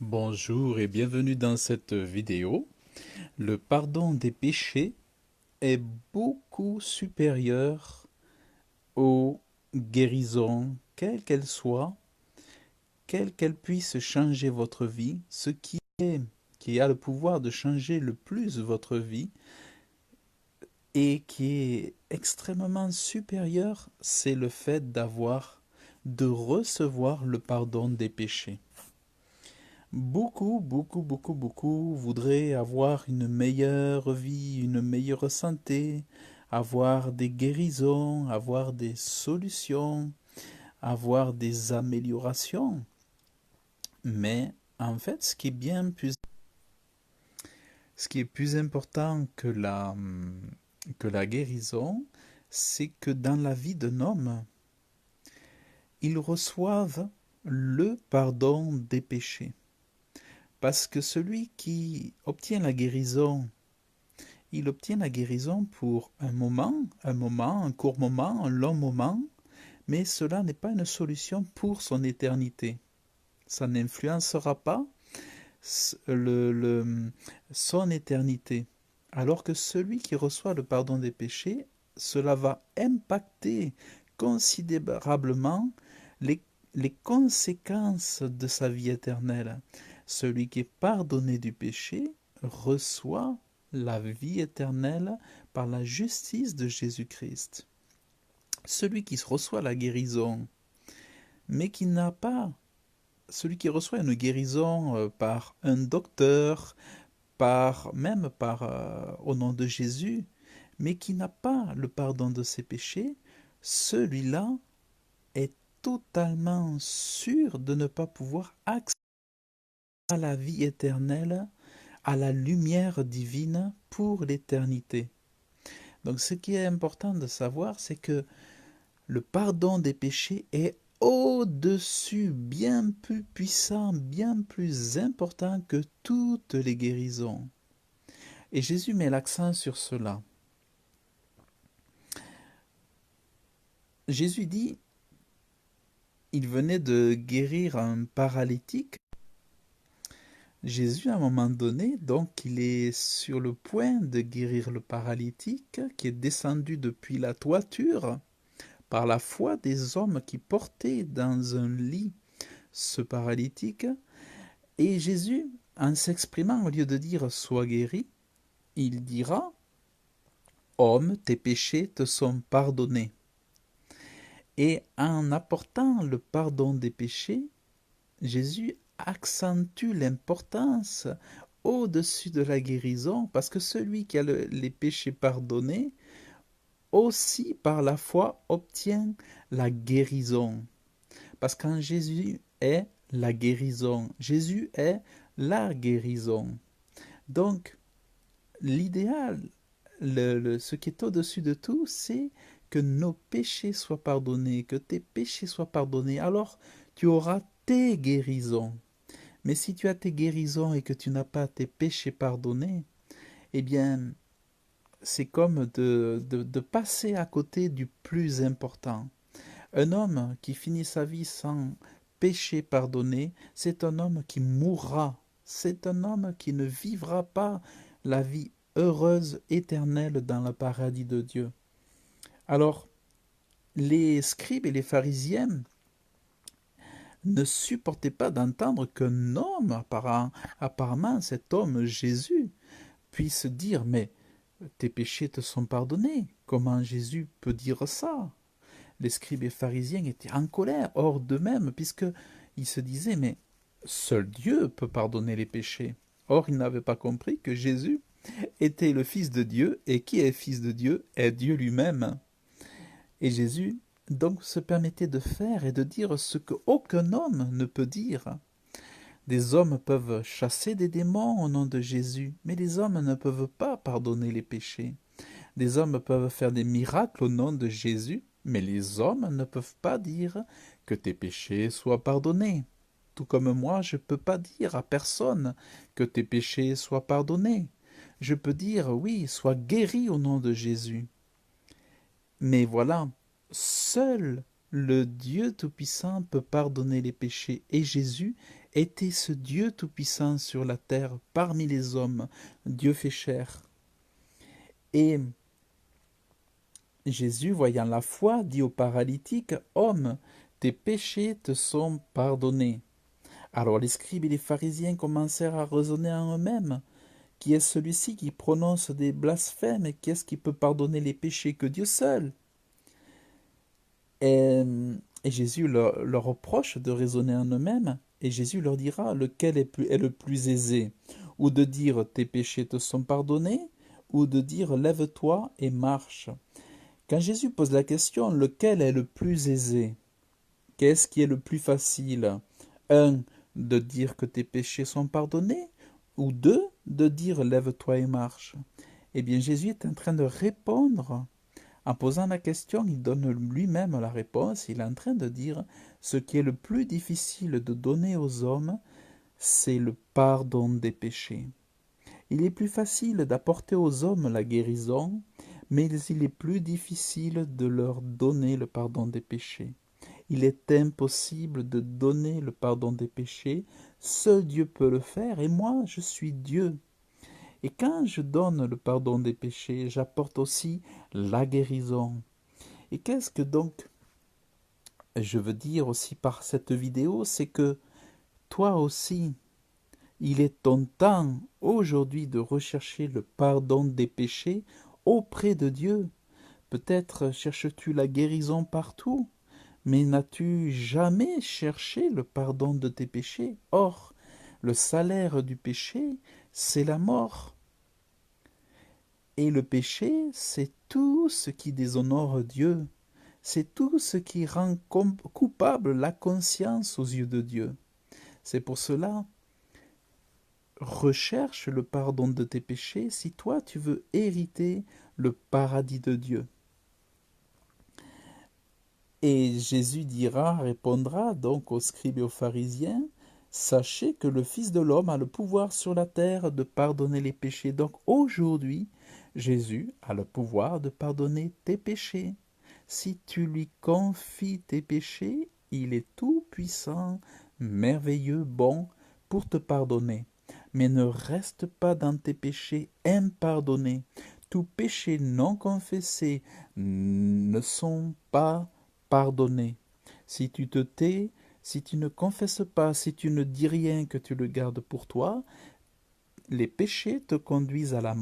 Bonjour et bienvenue dans cette vidéo. Le pardon des péchés est beaucoup supérieur aux guérisons, quelles qu'elles soient, quelles qu'elles puissent changer votre vie. Qui a le pouvoir de changer le plus votre vie et qui est extrêmement supérieur, c'est le fait de recevoir le pardon des péchés. Beaucoup voudraient avoir une meilleure vie, une meilleure santé, avoir des guérisons, avoir des solutions, avoir des améliorations. Mais en fait, ce qui est plus important que la guérison, c'est que dans la vie d'un homme, ils reçoivent le pardon des péchés. Parce que celui qui obtient la guérison, il obtient la guérison pour un court moment, un long moment, mais cela n'est pas une solution pour son éternité. Ça n'influencera pas son éternité. Alors que celui qui reçoit le pardon des péchés, cela va impacter considérablement les, les conséquences de sa vie éternelle. Celui qui est pardonné du péché reçoit la vie éternelle par la justice de Jésus-Christ. Celui qui reçoit la guérison, mais qui n'a pas, celui qui reçoit une guérison par un docteur, au nom de Jésus, mais qui n'a pas le pardon de ses péchés, celui-là est totalement sûr de ne pas pouvoir accéder à la vie éternelle, à la lumière divine pour l'éternité. Donc ce qui est important de savoir, c'est que le pardon des péchés est au-dessus, bien plus puissant, bien plus important que toutes les guérisons. Et Jésus met l'accent sur cela. Jésus dit, il venait de guérir un paralytique. Jésus, à un moment donné, donc, il est sur le point de guérir le paralytique qui est descendu depuis la toiture par la foi des hommes qui portaient dans un lit ce paralytique. Et Jésus, en s'exprimant, au lieu de dire sois guéri, il dira homme, tes péchés te sont pardonnés. Et en apportant le pardon des péchés, Jésus accentue l'importance au-dessus de la guérison, parce que celui qui a les péchés pardonnés, aussi par la foi obtient la guérison. Parce qu'en Jésus est la guérison. Jésus est la guérison. Donc, l'idéal, ce qui est au-dessus de tout, c'est que nos péchés soient pardonnés, que tes péchés soient pardonnés. Alors, tu auras tes guérisons. Mais si tu as tes guérisons et que tu n'as pas tes péchés pardonnés, eh bien, c'est comme de passer à côté du plus important. Un homme qui finit sa vie sans péché pardonné, c'est un homme qui mourra. C'est un homme qui ne vivra pas la vie heureuse éternelle dans le paradis de Dieu. Alors, les scribes et les pharisiens ne supportaient pas d'entendre qu'un homme, apparemment cet homme Jésus, puisse dire mais tes péchés te sont pardonnés. Comment Jésus peut dire ça? Les scribes et pharisiens étaient en colère, hors d'eux-mêmes, puisqu'ils se disaient mais seul Dieu peut pardonner les péchés. Or, ils n'avaient pas compris que Jésus était le Fils de Dieu, et qui est Fils de Dieu est Dieu lui-même. Et Jésus donc se permettait de faire et de dire ce qu'aucun homme ne peut dire. Des hommes peuvent chasser des démons au nom de Jésus, mais les hommes ne peuvent pas pardonner les péchés. Des hommes peuvent faire des miracles au nom de Jésus, mais les hommes ne peuvent pas dire que tes péchés soient pardonnés. Tout comme moi, je ne peux pas dire à personne que tes péchés soient pardonnés. Je peux dire oui, sois guéri au nom de Jésus. Mais voilà, seul le Dieu Tout-Puissant peut pardonner les péchés. Et Jésus était ce Dieu Tout-Puissant sur la terre, parmi les hommes, Dieu fait chair. Et Jésus, voyant la foi, dit au paralytique, « Homme, tes péchés te sont pardonnés. » Alors les scribes et les pharisiens commencèrent à raisonner en eux-mêmes. Qui est celui-ci qui prononce des blasphèmes et qui est-ce qui peut pardonner les péchés que Dieu seul? Et, et Jésus leur reproche de raisonner en eux-mêmes, et Jésus leur dira lequel est le plus aisé, ou de dire tes péchés te sont pardonnés, ou de dire lève-toi et marche. Quand Jésus pose la question lequel est le plus aisé, qu'est-ce qui est le plus facile? Un, de dire que tes péchés sont pardonnés, ou deux, de dire lève-toi et marche. Eh bien Jésus est en train de répondre. En posant la question, il donne lui-même la réponse. Il est en train de dire ce qui est le plus difficile de donner aux hommes, c'est le pardon des péchés. Il est plus facile d'apporter aux hommes la guérison, mais il est plus difficile de leur donner le pardon des péchés. Il est impossible de donner le pardon des péchés. Seul Dieu peut le faire, et moi, je suis Dieu. Et quand je donne le pardon des péchés, j'apporte aussi la guérison. Et qu'est-ce que donc je veux dire aussi par cette vidéo, c'est que toi aussi, il est ton temps aujourd'hui de rechercher le pardon des péchés auprès de Dieu. Peut-être cherches-tu la guérison partout, mais n'as-tu jamais cherché le pardon de tes péchés? Or, le salaire du péché, c'est la mort. Et le péché, c'est tout ce qui déshonore Dieu. C'est tout ce qui rend coupable la conscience aux yeux de Dieu. C'est pour cela, recherche le pardon de tes péchés si toi tu veux hériter le paradis de Dieu. Et Jésus répondra donc aux scribes et aux pharisiens, sachez que le Fils de l'homme a le pouvoir sur la terre de pardonner les péchés. Donc aujourd'hui, Jésus a le pouvoir de pardonner tes péchés. Si tu lui confies tes péchés, il est tout puissant, merveilleux, bon pour te pardonner. Mais ne reste pas dans tes péchés impardonnés. Tous péchés non confessés ne sont pas pardonnés. Si tu te tais, si tu ne confesses pas, si tu ne dis rien, que tu le gardes pour toi, les péchés te conduisent à la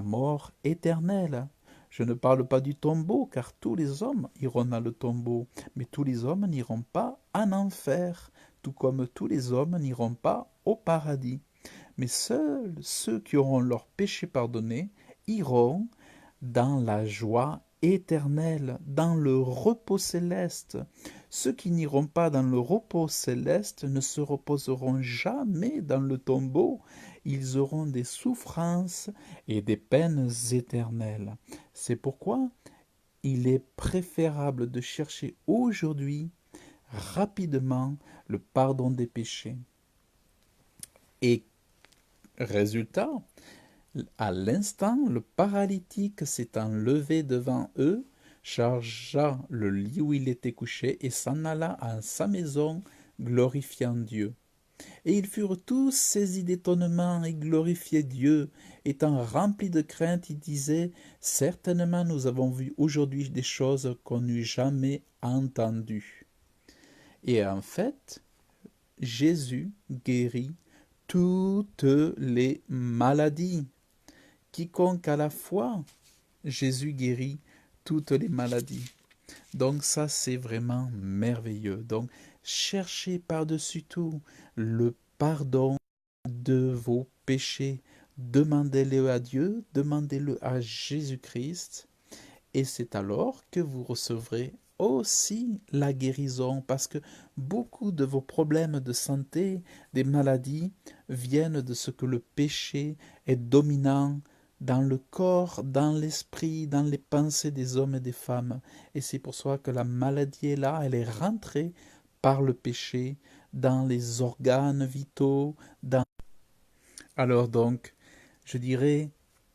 mort éternelle. Je ne parle pas du tombeau, car tous les hommes iront dans le tombeau, mais tous les hommes n'iront pas en enfer, tout comme tous les hommes n'iront pas au paradis. Mais seuls ceux qui auront leurs péchés pardonnés iront dans la joie éternelle, dans le repos céleste. Ceux qui n'iront pas dans le repos céleste ne se reposeront jamais dans le tombeau. Ils auront des souffrances et des peines éternelles. C'est pourquoi il est préférable de chercher aujourd'hui, rapidement, le pardon des péchés. Et résultat, à l'instant, le paralytique s'étant levé devant eux, chargea le lit où il était couché et s'en alla à sa maison, glorifiant Dieu. Et ils furent tous saisis d'étonnement et glorifiaient Dieu. Étant remplis de crainte, ils disaient, « Certainement nous avons vu aujourd'hui des choses qu'on n'eût jamais entendues. » Et en fait, Jésus guérit toutes les maladies. Quiconque a la foi, Jésus guérit toutes les maladies. Donc ça, c'est vraiment merveilleux. Donc, cherchez par-dessus tout le pardon de vos péchés. Demandez-le à Dieu, demandez-le à Jésus-Christ, et c'est alors que vous recevrez aussi la guérison, parce que beaucoup de vos problèmes de santé, des maladies, viennent de ce que le péché est dominant dans le corps, dans l'esprit, dans les pensées des hommes et des femmes. Et c'est pour ça que la maladie est là, elle est rentrée par le péché dans les organes vitaux. Alors donc, je dirais,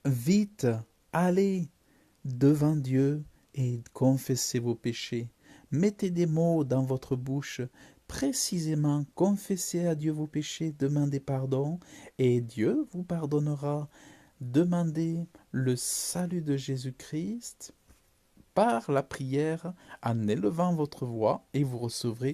vite, allez devant Dieu et confessez vos péchés. Mettez des mots dans votre bouche, précisément confessez à Dieu vos péchés, demandez pardon, et Dieu vous pardonnera. Demandez le salut de Jésus-Christ par la prière en élevant votre voix et vous recevrez